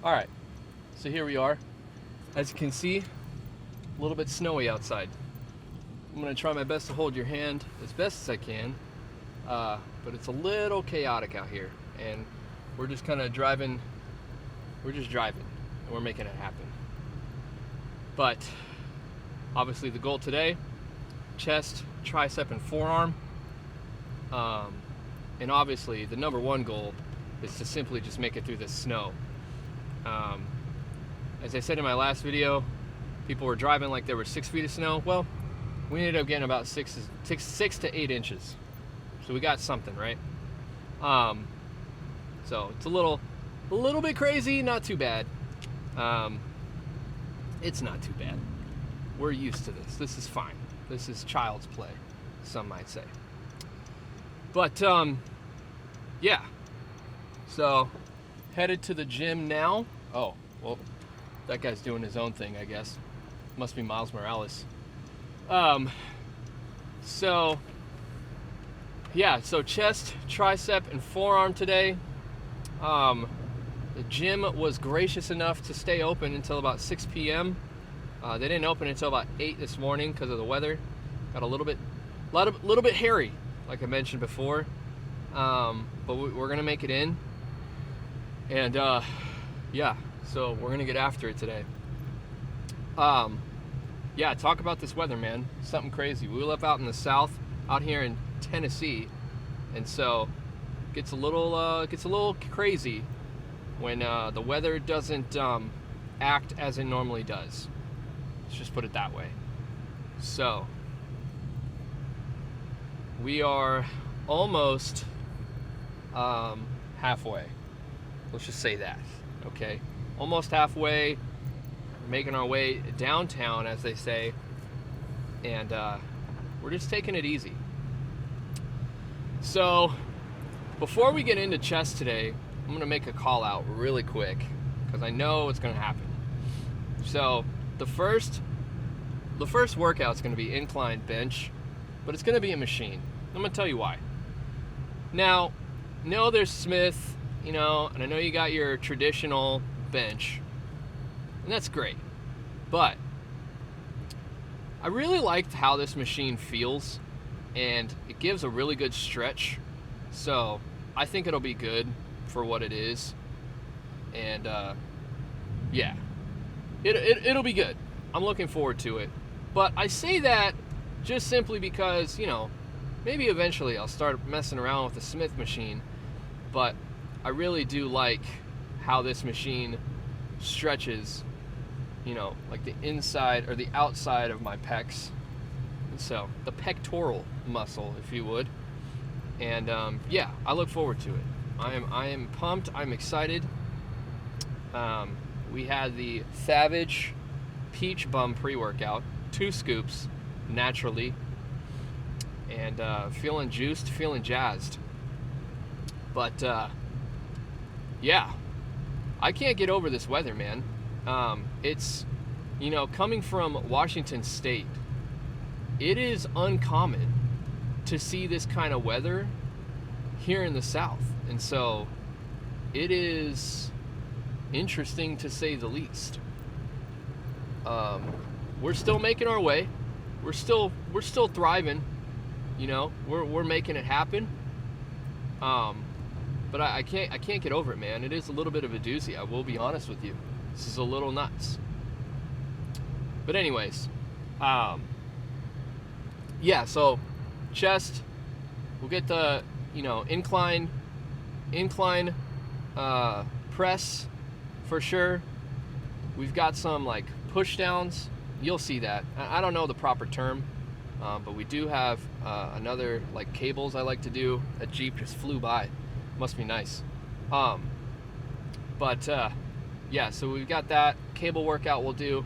All right, so here we are. As you can see, a little bit snowy outside. I'm gonna try my best to hold your hand as best as I can, but it's a little chaotic out here, and we're just kind of driving. We're just driving, and we're making it happen. But obviously, the goal today: chest, tricep, and forearm. And obviously, the number one goal is to simply just make it through this snow. As I said in my last video, people were driving like there were 6 feet of snow. Well, we ended up getting about 6 to 8 inches. So we got something, right? So it's a little bit crazy, not too bad. It's not too bad. We're used to this. This is fine. This is child's play, some might say. But yeah. So headed to the gym now. Oh, well, that guy's doing his own thing, I guess. Must be Miles Morales. So yeah, so chest, tricep, and forearm today. The gym was gracious enough to stay open until about 6 p.m. They didn't open until about 8 this morning because of the weather. Got a little bit hairy, like I mentioned before. But we're gonna make it in. And yeah, so we're gonna get after it today. Yeah, talk about this weather, man. Something crazy. We live out in the south, out here in Tennessee, and so it gets a little crazy when the weather doesn't act as it normally does. Let's just put it that way. So we are almost halfway. Let's just say that, okay? Almost halfway, making our way downtown, as they say, and we're just taking it easy. So before we get into chest today, I'm gonna make a call out really quick because I know it's gonna happen. So the first workout is gonna be incline bench, but it's gonna be a machine. I'm gonna tell you why. Now, there's Smith, and I know you got your traditional bench, and that's great, but I really liked how this machine feels, and it gives a really good stretch, so I think it'll be good for what it is, and yeah, it'll be good. I'm looking forward to it, but I say that just simply because, maybe eventually I'll start messing around with the Smith machine, but I really do like how this machine stretches, like the inside or the outside of my pecs. And so the pectoral muscle, if you would. And yeah, I look forward to it. I am pumped. I'm excited. We had the Savage Peach Bum pre-workout, 2 scoops, naturally. And feeling juiced, feeling jazzed. But yeah, I can't get over this weather, man. It's, coming from Washington State, it is uncommon to see this kind of weather here in the South. And so it is interesting to say the least. We're still making our way. We're still thriving. We're making it happen. But I can't get over it, man. It is a little bit of a doozy. I will be honest with you. This is a little nuts. But anyways, yeah. So chest, we'll get the incline press for sure. We've got some like push downs. You'll see that. I don't know the proper term. But we do have another like cables I like to do. That Jeep just flew by. Must be nice. But yeah, so we've got that cable workout we'll do,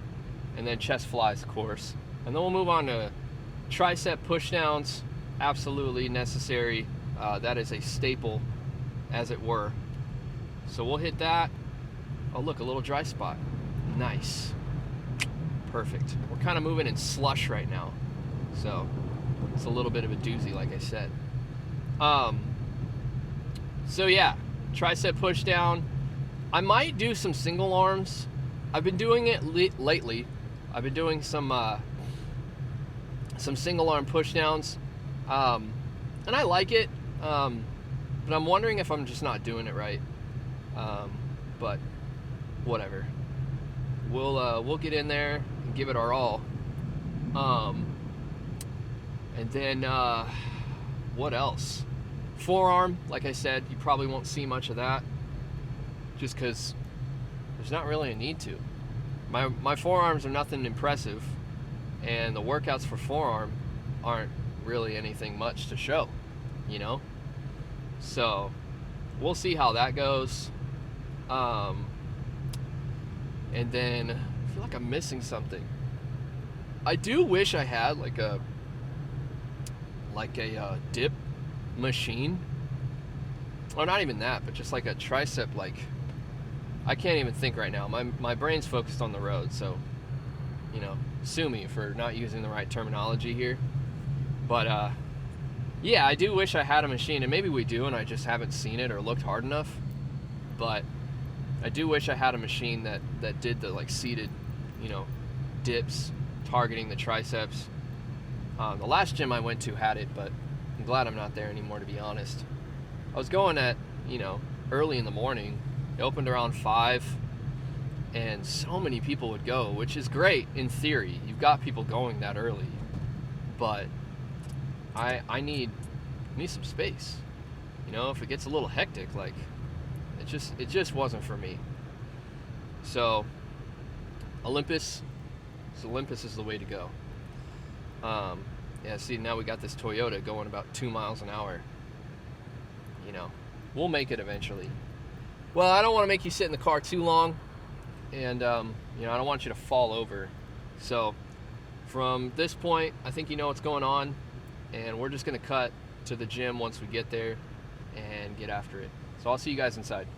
and then chest flies, of course. And then we'll move on to tricep push downs. Absolutely necessary. That is a staple, as it were. So we'll hit that. Oh, look, a little dry spot. Nice. Perfect. We're kind of moving in slush right now. So it's a little bit of a doozy, like I said. So yeah, tricep push down. I might do some single arms. I've been doing it lately. I've been doing some single arm push downs, and I like it. But I'm wondering if I'm just not doing it right. But whatever. We'll get in there and give it our all. And then what else? Forearm, like I said, you probably won't see much of that, just because there's not really a need to. My forearms are nothing impressive, and the workouts for forearm aren't really anything much to show, you know? So we'll see how that goes. And then I feel like I'm missing something. I do wish I had like a dip machine, or not even that, but just like a tricep. Like, I can't even think right now. My brain's focused on the road, so, you know, sue me for not using the right terminology here. But yeah, I do wish I had a machine, and maybe we do, and I just haven't seen it or looked hard enough. But I do wish I had a machine that did the like seated, you know, dips targeting the triceps. The last gym I went to had it, but I'm glad I'm not there anymore, to be honest. I was going at, you know, early in the morning. It opened around 5, and so many people would go, which is great in theory. You've got people going that early, but I need some space. You know, if it gets a little hectic, like, it just wasn't for me. So Olympus is the way to go. Yeah, see, now we got this Toyota going about 2 miles an hour. You know, we'll make it eventually. Well, I don't want to make you sit in the car too long, and you know, I don't want you to fall over. So from this point, I think you know what's going on, and we're just gonna cut to the gym once we get there and get after it. So I'll see you guys inside.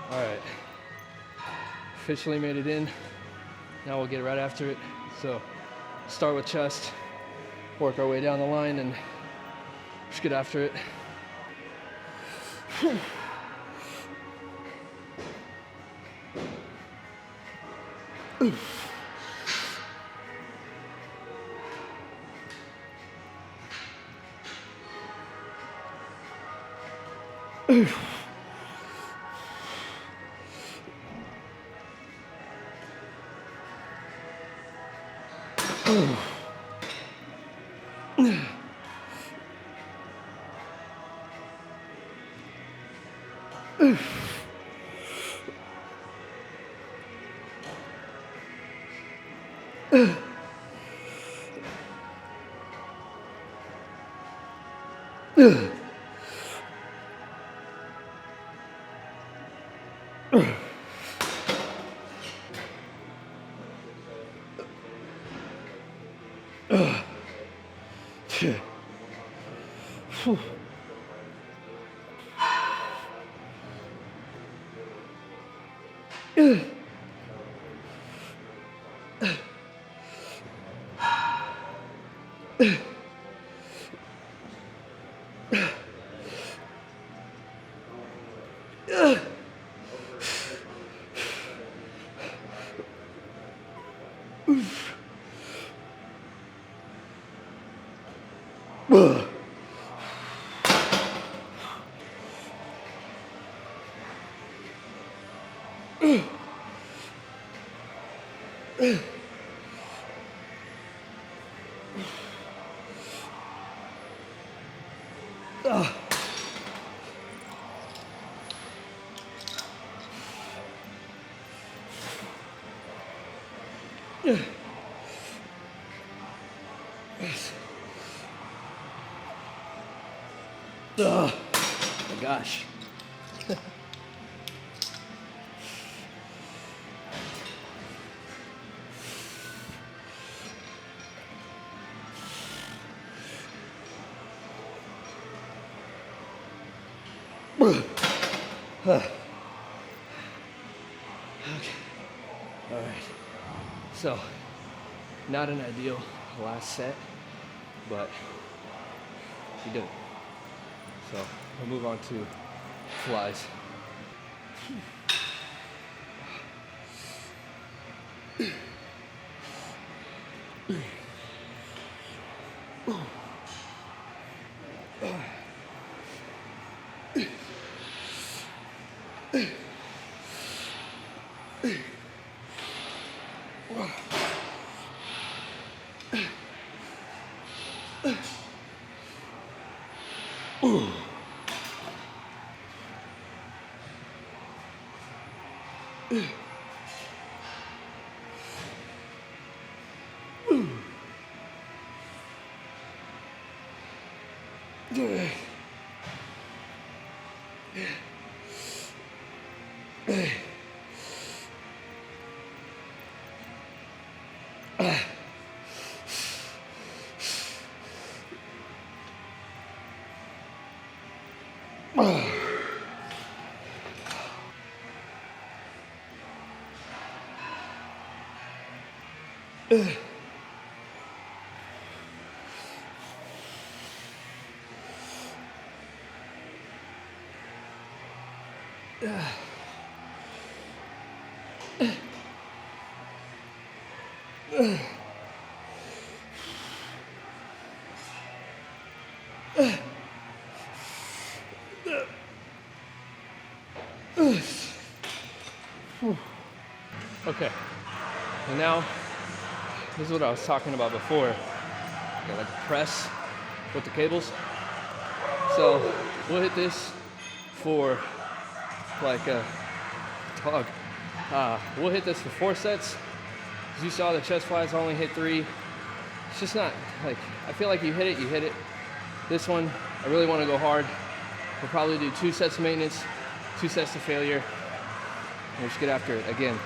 All right, officially made it in. Now we'll get right after it. So start with chest, work our way down the line, and just get after it. Oh my gosh. Okay. All right. So, not an ideal last set, but we did it. So we'll move on to flies. Okay, and now this is what I was talking about before. Got like press with the cables. So we'll hit this for like a dog. We'll hit this for 4 sets. As you saw, the chest flies only hit 3. It's just not like, I feel like you hit it, you hit it. This one, I really want to go hard. We'll probably do 2 sets of maintenance, 2 sets to failure. And we'll just get after it again.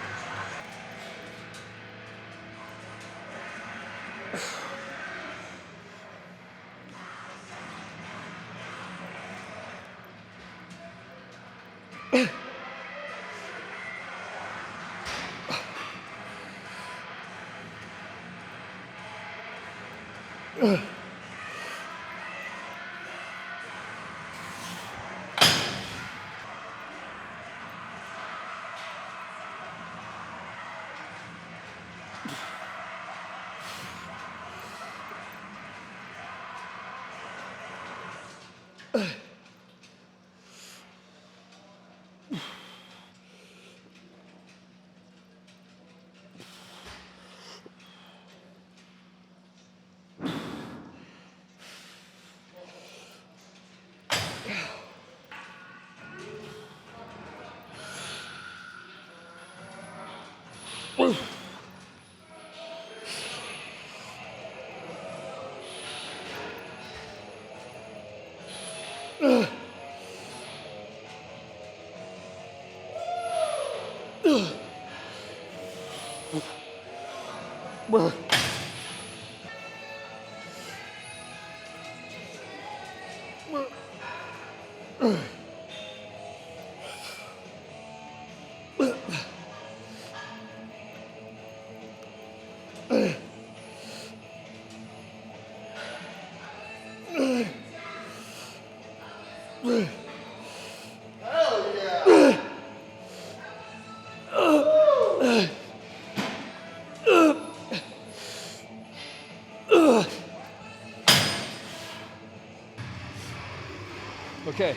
Okay.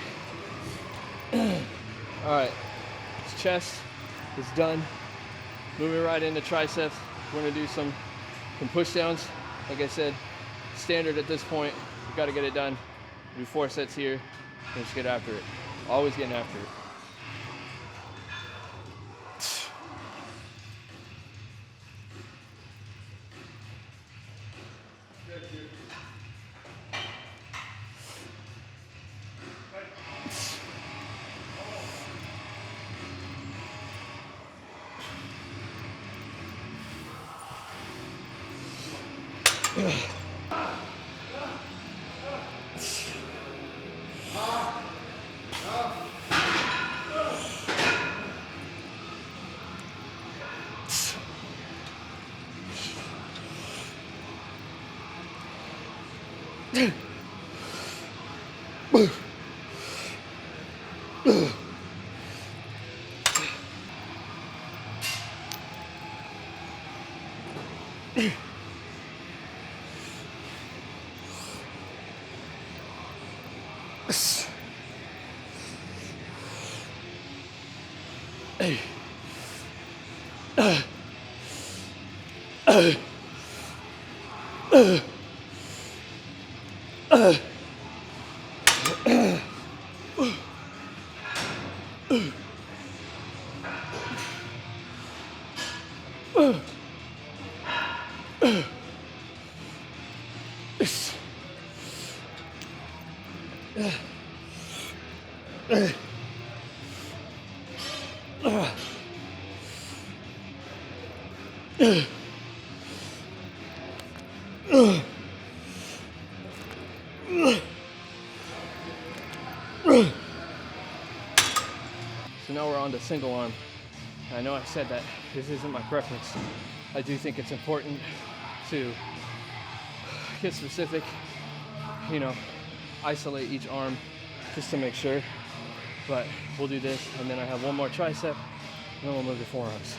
All right. This chest is done. Moving right into triceps. We're gonna do some push downs. Like I said, standard at this point. We've got to get it done. Do 4 sets here and just get after it. Always getting after it. So now we're on to single arm. I know I said that this isn't my preference. I do think it's important to get specific, you know, isolate each arm just to make sure. But we'll do this, and then I have one more tricep, and then we'll move to forearms.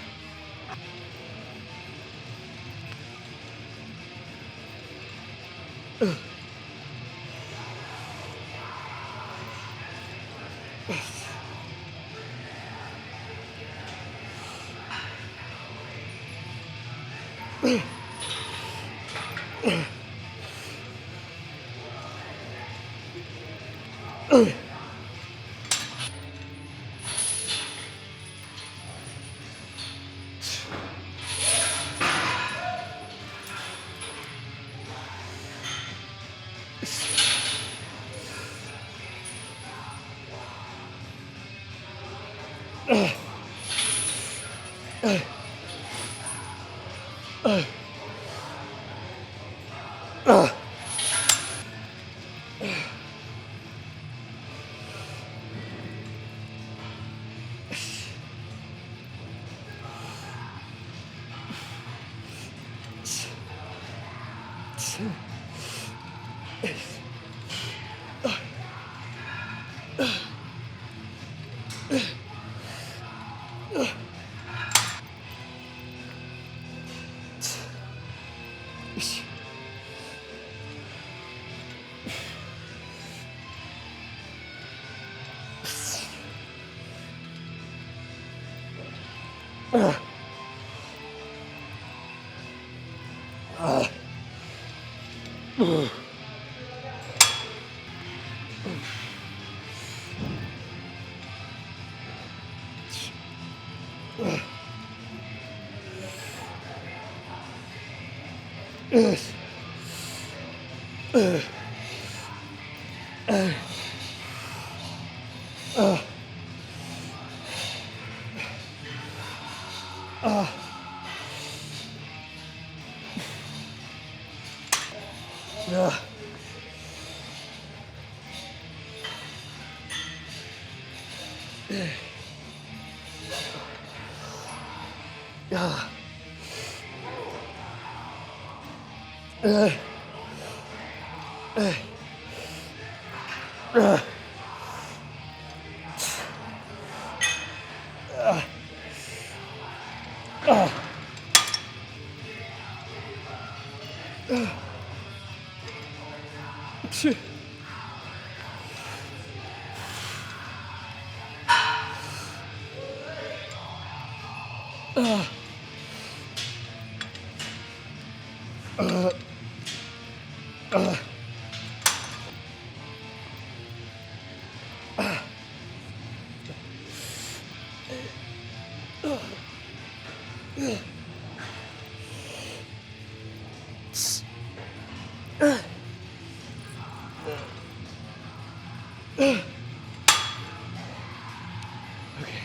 Okay,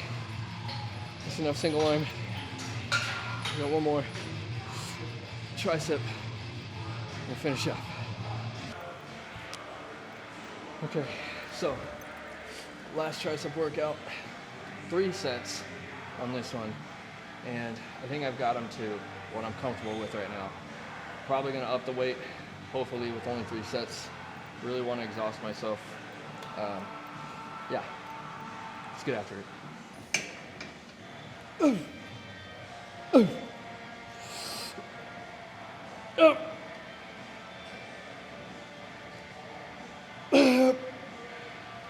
that's enough single arm. We got one more tricep. We'll finish up. Okay, so last tricep workout, 3 sets on this one, and I think I've got them to what I'm comfortable with right now. Probably gonna up the weight, hopefully with only 3 sets. Really want to exhaust myself. Yeah, let's get after it.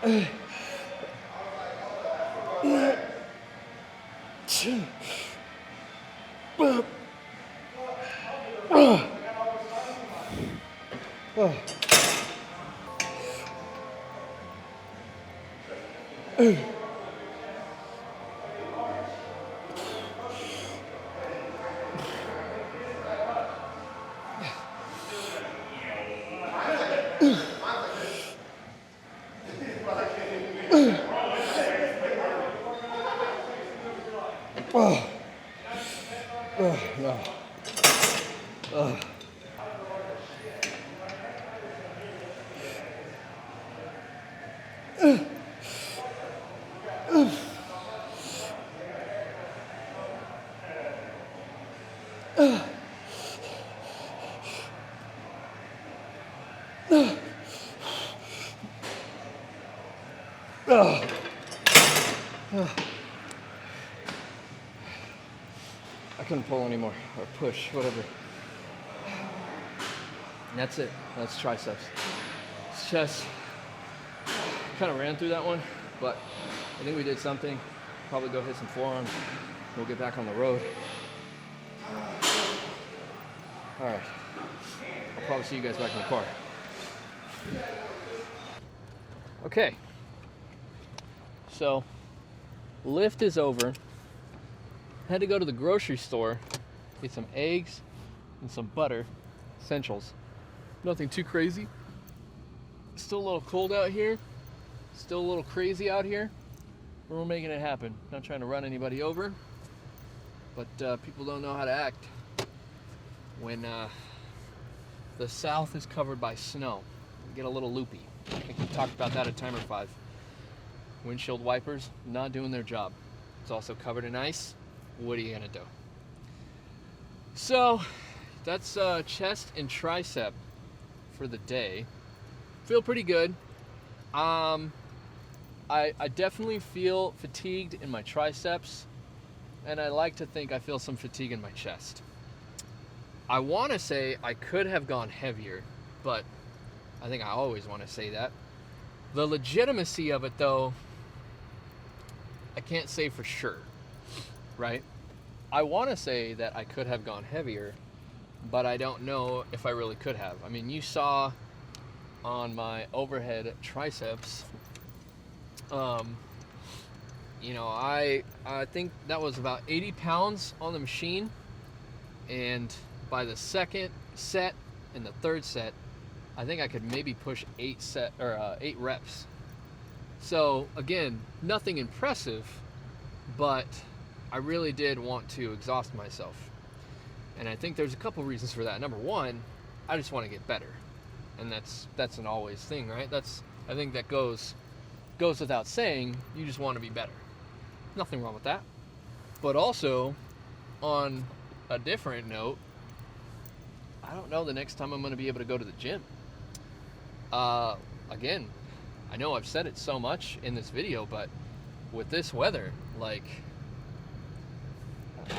No. I couldn't pull anymore, or push, whatever. And that's it. That's triceps. It's chest. Kind of ran through that one, but I think we did something. Probably go hit some forearms. We'll get back on the road. All right. I'll probably see you guys back in the car. Okay. So, lift is over. Had to go to the grocery store, get some eggs and some butter, essentials. Nothing too crazy. Still a little cold out here. Still a little crazy out here. But we're making it happen. Not trying to run anybody over, but people don't know how to act when the south is covered by snow. You get a little loopy. I think we talked about that at Timer 5. Windshield wipers not doing their job. It's also covered in ice. What are you gonna do? So that's chest and tricep for the day. Feel pretty good. I definitely feel fatigued in my triceps, and I like to think I feel some fatigue in my chest. I want to say I could have gone heavier, but I think I always want to say that. The legitimacy of it, though, I can't say for sure, right? I want to say that I could have gone heavier, but I don't know if I really could have. I mean, you saw on my overhead triceps, you know, I think that was about 80 pounds on the machine, and by the second set and the third set, I think I could maybe push 8 reps. So again, nothing impressive, but I really did want to exhaust myself. And I think there's a couple reasons for that. Number one, I just want to get better. And that's an always thing, right? I think that goes without saying. You just want to be better. Nothing wrong with that. But also, on a different note, I don't know the next time I'm going to be able to go to the gym. Again, I know I've said it so much in this video, but with this weather, like,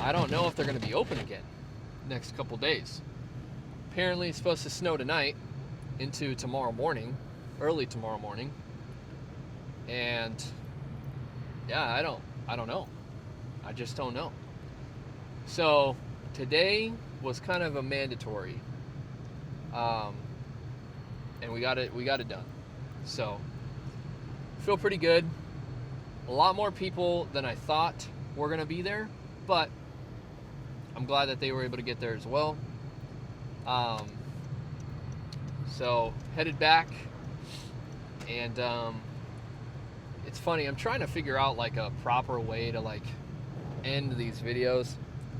I don't know if they're going to be open again next couple days. Apparently it's supposed to snow tonight into tomorrow morning, early tomorrow morning. And yeah, I don't know. I just don't know. So today was kind of a mandatory, and we got it done. So feel pretty good. A lot more people than I thought were gonna be there, but I'm glad that they were able to get there as well. So headed back, and it's funny, I'm trying to figure out like a proper way to like end these videos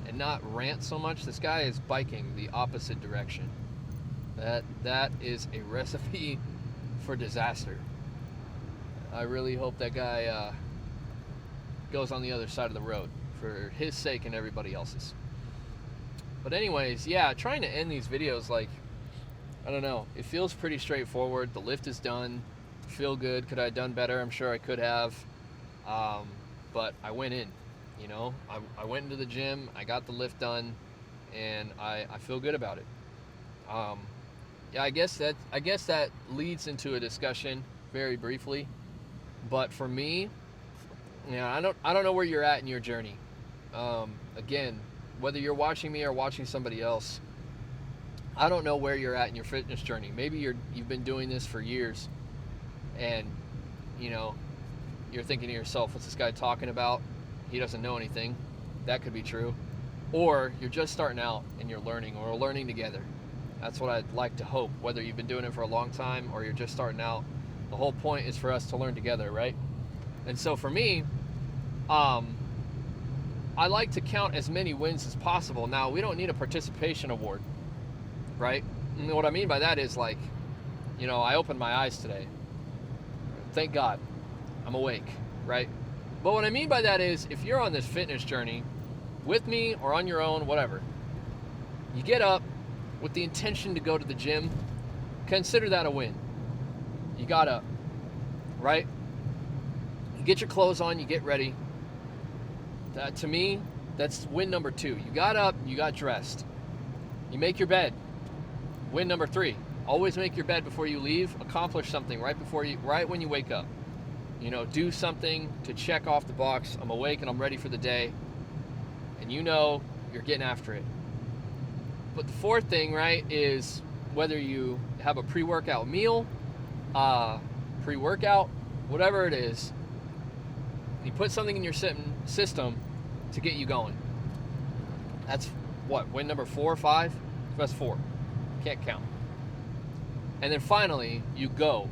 and not rant so much. This guy is biking the opposite direction. That is a recipe for disaster. I really hope that guy goes on the other side of the road for his sake and everybody else's. But anyways, yeah, trying to end these videos, like, I don't know, it feels pretty straightforward. The lift is done. Feel good. Could I have done better? I'm sure I could have. But I went in, you know. I went into the gym, I got the lift done, and I feel good about it. Yeah, I guess that leads into a discussion very briefly But for me, I don't know where you're at in your journey. Again, whether you're watching me or watching somebody else, I don't know where you're at in your fitness journey. Maybe you've been doing this for years, and you're thinking to yourself, what's this guy talking about? He doesn't know anything. That could be true. Or you're just starting out and you're learning, or we're learning together. That's what I'd like to hope. Whether you've been doing it for a long time or you're just starting out, the whole point is for us to learn together, right? And so for me, I like to count as many wins as possible. Now, we don't need a participation award, right? And what I mean by that is, like, I opened my eyes today. Thank God I'm awake, right? But what I mean by that is, if you're on this fitness journey with me or on your own, whatever, you get up with the intention to go to the gym, consider that a win. You got up, right? You get your clothes on, you get ready. To me, that's win number 2. You got up, you got dressed. You make your bed. Win number 3. Always make your bed before you leave. Accomplish something right when you wake up. Do something to check off the box. I'm awake and I'm ready for the day. And you're getting after it. But the 4th thing, right, is whether you have a pre-workout meal, pre-workout, whatever it is, you put something in your system to get you going. That's what, win number 4 or 5? That's 4. Can't count. And then finally, you go.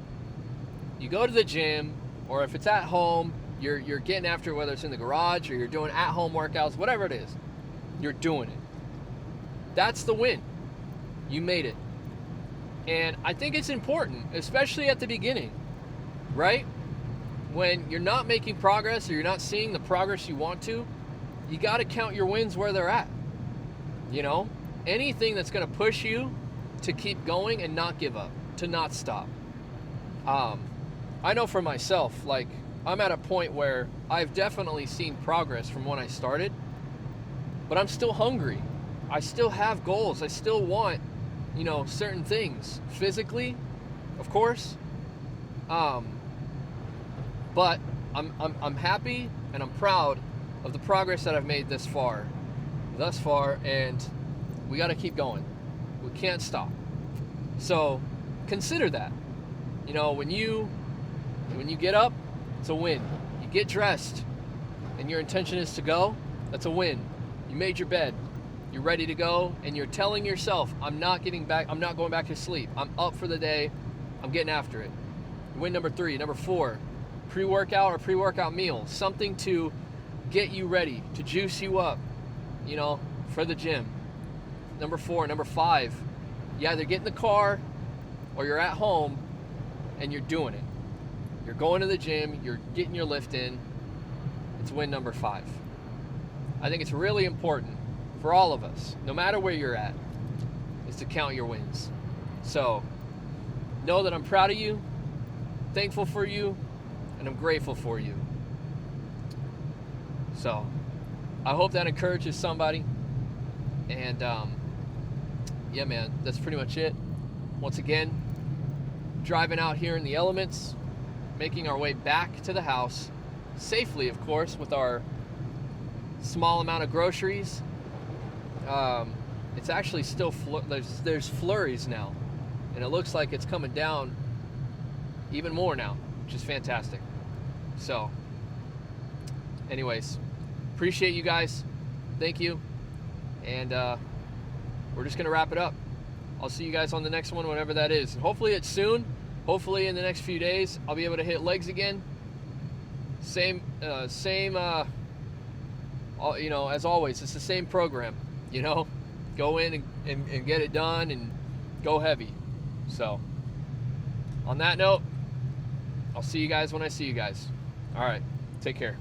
You go to the gym, or if it's at home, you're getting after it, whether it's in the garage or you're doing at-home workouts, whatever it is, you're doing it. That's the win. You made it. And I think it's important, especially at the beginning, right? When you're not making progress or you're not seeing the progress you want to, you got to count your wins where they're at. Anything that's going to push you to keep going and not give up, to not stop. I know for myself, like, I'm at a point where I've definitely seen progress from when I started, but I'm still hungry. I still have goals. I still want, certain things physically, of course. But I'm happy and I'm proud of the progress that I've made thus far, and we got to keep going. We can't stop. So consider that. When you get up, it's a win. You get dressed and your intention is to go, that's a win. You made your bed. You're ready to go, and you're telling yourself, I'm not going back to sleep. I'm up for the day. I'm getting after it. Win number 3. Number 4, pre-workout or pre-workout meal. Something to get you ready, to juice you up, for the gym. Number 4. Number 5, you either get in the car or you're at home and you're doing it. You're going to the gym, you're getting your lift in. It's win number 5. I think it's really important for all of us, no matter where you're at, is to count your wins. So know that I'm proud of you, thankful for you, and I'm grateful for you. So I hope that encourages somebody. And yeah, man, that's pretty much it. Once again, driving out here in the elements, making our way back to the house safely, of course, with our small amount of groceries. It's actually still there's flurries now, and it looks like it's coming down even more now, which is fantastic. So anyways, appreciate you guys. Thank you. And we're just gonna wrap it up. I'll see you guys on the next one, whenever that is. And hopefully it's soon. Hopefully in the next few days I'll be able to hit legs again. Same as always, it's the same program. Go in and get it done and go heavy. So on that note, I'll see you guys when I see you guys. All right, take care.